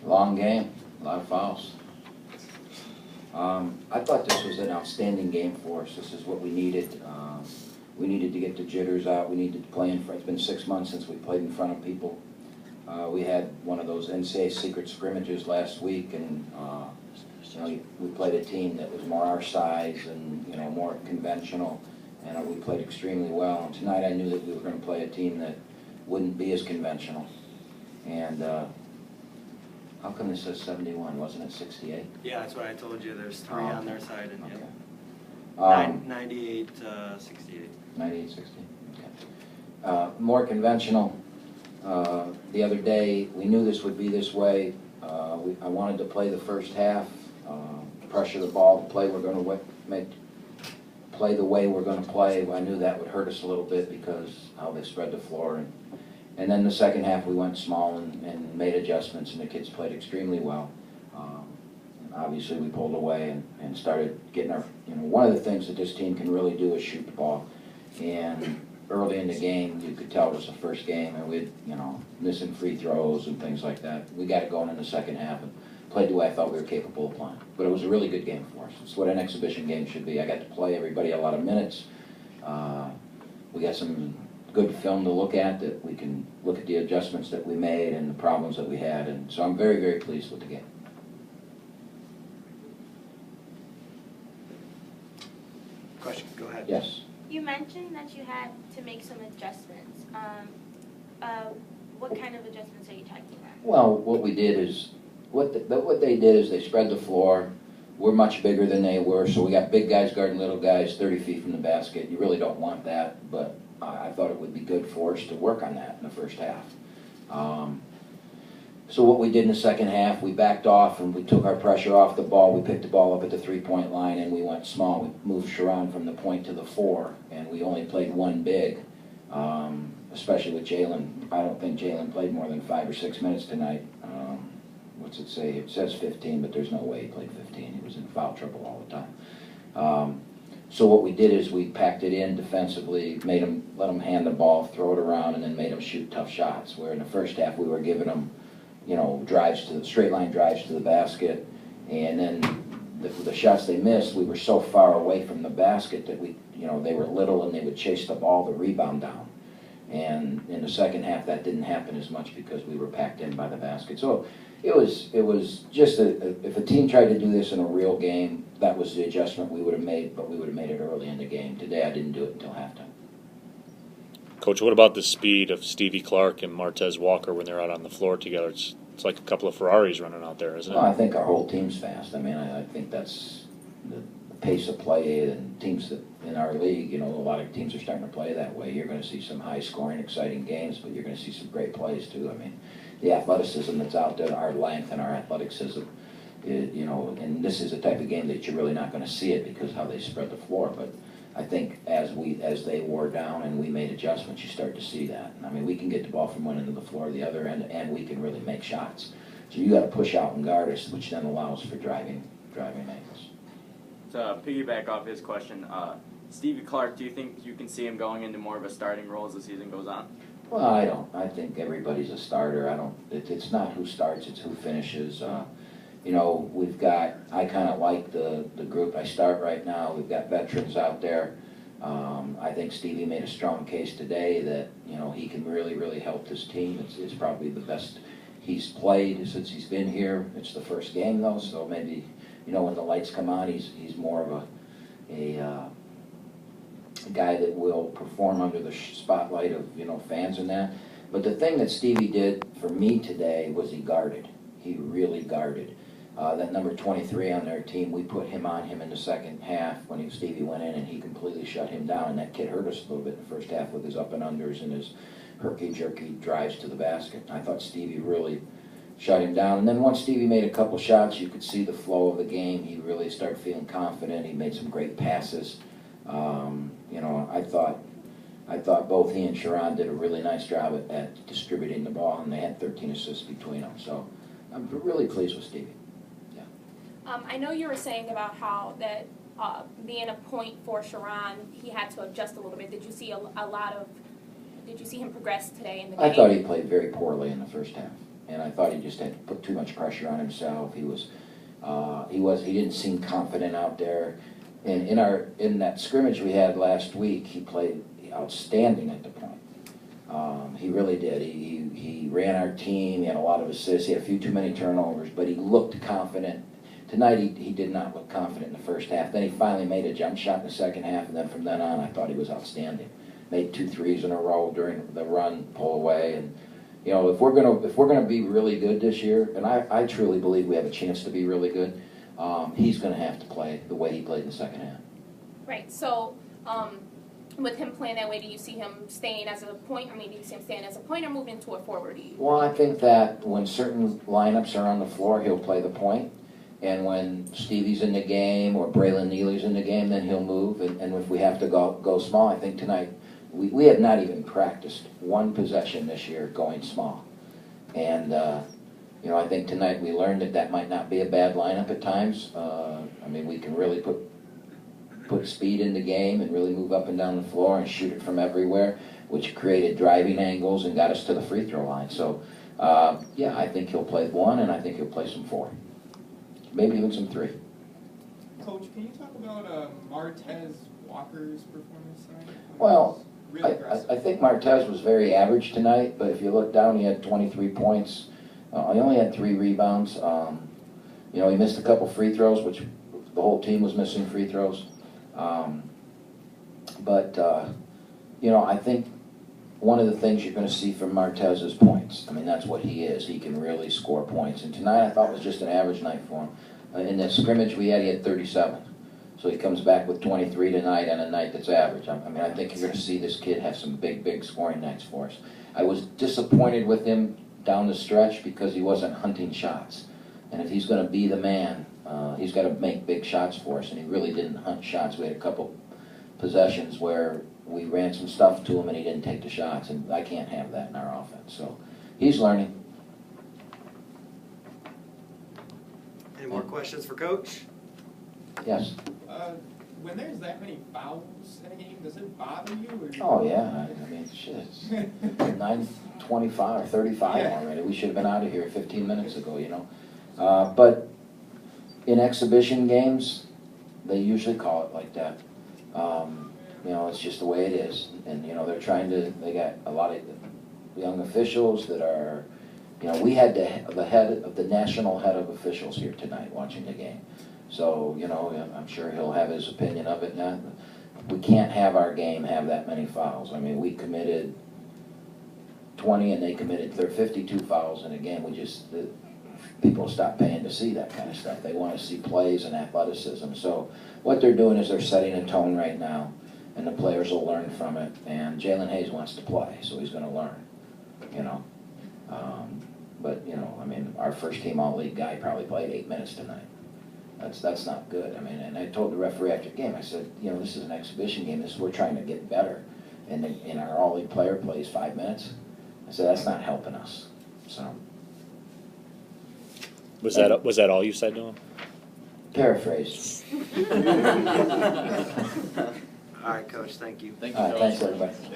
Long game, a lot of fouls. I thought this was an outstanding game for us. This is what we needed. We needed to get the jitters out. We needed to play in front. It's been 6 months since we played in front of people. We had one of those NCAA secret scrimmages last week, and we played a team that was more our size and more conventional, and we played extremely well. And tonight I knew that we were going to play a team that wouldn't be as conventional. And how come this says 71? Wasn't it 68? Yeah, that's what I told you. There's three on their side, and okay. yeah. 98, 68. 98, 60. Okay. More conventional. The other day, we knew this would be this way. I wanted to play the first half, pressure the ball, play the way we're going to play. I knew that would hurt us a little bit because how they spread the floor. And then the second half, we went small and made adjustments, and the kids played extremely well. Obviously, we pulled away and started getting our, one of the things that this team can really do is shoot the ball. And early in the game, you could tell it was the first game, and we'd, missing free throws and things like that. We got it going in the second half and played the way I thought we were capable of playing. But it was a really good game for us. It's what an exhibition game should be. I got to play everybody a lot of minutes. We got some good film to look at that we can look at the adjustments that we made and the problems that we had. And so I'm very, very pleased with the game. Question, go ahead. Yes. You mentioned that you had to make some adjustments. What kind of adjustments are you talking about? Well, what we did is, what they did is they spread the floor. We're much bigger than they were, so we got big guys guarding little guys 30 feet from the basket. You really don't want that, but I thought it would be good for us to work on that in the first half. So what we did in the second half, we backed off and we took our pressure off the ball. We picked the ball up at the three-point line and we went small. We moved Sharon from the point to the 4, and we only played one big, especially with Jalen. I don't think Jalen played more than 5 or 6 minutes tonight. What's it say? It says 15, but there's no way he played 15. He was in foul trouble all the time. So what we did is we packed it in defensively, let them hand the ball, throw it around, and then made them shoot tough shots. Where in the first half we were giving them, straight line drives to the basket, and then the shots they missed, we were so far away from the basket that they were little and they would chase the ball, the rebound down. And in the second half, that didn't happen as much because we were packed in by the basket. So it was just if a team tried to do this in a real game, that was the adjustment we would have made, but we would have made it early in the game. Today, I didn't do it until halftime. Coach, what about the speed of Stevie Clark and Martez Walker when they're out on the floor together? It's like a couple of Ferraris running out there, isn't it? Well, I think our whole team's fast. I mean, I think that's the pace of play, and teams that in our league, a lot of teams are starting to play that way. You're going to see some high-scoring, exciting games, but you're going to see some great plays too. I mean, the athleticism that's out there, our length and our athleticism, and this is the type of game that you're really not going to see it because of how they spread the floor. But I think as they wore down and we made adjustments, you start to see that. I mean, we can get the ball from one end of the floor to the other end, and we can really make shots. So you got to push out and guard us, which then allows for driving angles. To piggyback off his question, Stevie Clark, do you think you can see him going into more of a starting role as the season goes on? Well, I don't. I think everybody's a starter. It's not who starts; it's who finishes. We've got. I kind of like the group I start right now. We've got veterans out there. I think Stevie made a strong case today that he can really, really help this team. It's probably the best he's played since he's been here. It's the first game though, so maybe when the lights come on, he's more of a guy that will perform under the spotlight of fans and that. But the thing that Stevie did for me today was he guarded. He really guarded. That number 23 on their team, we put him on him in the second half when Stevie went in, and he completely shut him down. And that kid hurt us a little bit in the first half with his up and unders and his herky-jerky drives to the basket. I thought Stevie really shut him down. And then once Stevie made a couple shots, you could see the flow of the game. He really started feeling confident. He made some great passes. I thought both he and Sharon did a really nice job at distributing the ball, and they had 13 assists between them. So I'm really pleased with Stevie. Yeah. I know you were saying about how that being a point for Sharon, he had to adjust a little bit. Did you see Did you see him progress today in the game? I thought he played very poorly in the first half. and I thought he just had put too much pressure on himself. He didn't seem confident out there. And in that scrimmage we had last week, he played outstanding at the point. He really did. He ran our team. He had a lot of assists. He had a few too many turnovers, but he looked confident. Tonight he did not look confident in the first half. Then he finally made a jump shot in the second half, and then from then on I thought he was outstanding. Made 2 threes in a row during the run, pull away, and you know, if we're gonna be really good this year, and I truly believe we have a chance to be really good, he's gonna have to play the way he played in the second half. Right. So, with him playing that way, do you see him staying as a point? I mean, do you see him staying as a point or moving to a forward? Well, I think that when certain lineups are on the floor, he'll play the point. And when Stevie's in the game or Braylon Neely's in the game, then he'll move. And if we have to go small, I think tonight, we have not even practiced one possession this year going small. And, you know, I think tonight we learned that might not be a bad lineup at times. I mean, we can really put speed in the game and really move up and down the floor and shoot it from everywhere, which created driving angles and got us to the free throw line. So, yeah, I think he'll play 1, and I think he'll play some 4. Maybe even some 3. Coach, can you talk about Martez Walker's performance tonight? Well, really aggressive. I think Martez was very average tonight, but if you look down, he had 23 points. He only had 3 rebounds. You know, he missed a couple free throws, which the whole team was missing free throws. You know, I think one of the things you're going to see from Martez is points. I mean, that's what he is. He can really score points. And tonight I thought was just an average night for him. In the scrimmage he had 37. So he comes back with 23 tonight on a night that's average. I mean, I think you're going to see this kid have some big scoring nights for us. I was disappointed with him down the stretch because he wasn't hunting shots. And if he's going to be the man, he's got to make big shots for us. And he really didn't hunt shots. We had a couple possessions where we ran some stuff to him and he didn't take the shots. And I can't have that in our offense. So he's learning. Any more questions for Coach? Yes. When there's that many fouls in a game, does it bother you? Or Oh, yeah. I mean, shit. It's 9:25 or 35 Yeah. already. We should have been out of here 15 minutes ago, you know. But in exhibition games, they usually call it like that. You know, it's just the way it is. And, you know, they got a lot of young officials that are, you know, we had the national head of officials here tonight watching the game. So, you know, I'm sure he'll have his opinion of it now. We can't have our game have that many fouls. I mean, we committed 20 and they committed 52 fouls in a game. People stop paying to see that kind of stuff. They want to see plays and athleticism. So what they're doing is they're setting a tone right now, and the players will learn from it. And Jalen Hayes wants to play, so he's going to learn, you know. But, you know, I mean, our first team all-league guy probably played 8 minutes tonight. That's not good. I mean, and I told the referee after the game, I said, you know, this is an exhibition game. We're trying to get better. And our all-league player plays 5 minutes. I said, that's not helping us. So. Was that all you said to him? Paraphrased. All right, Coach, thank you. All right, thanks, everybody. Thanks.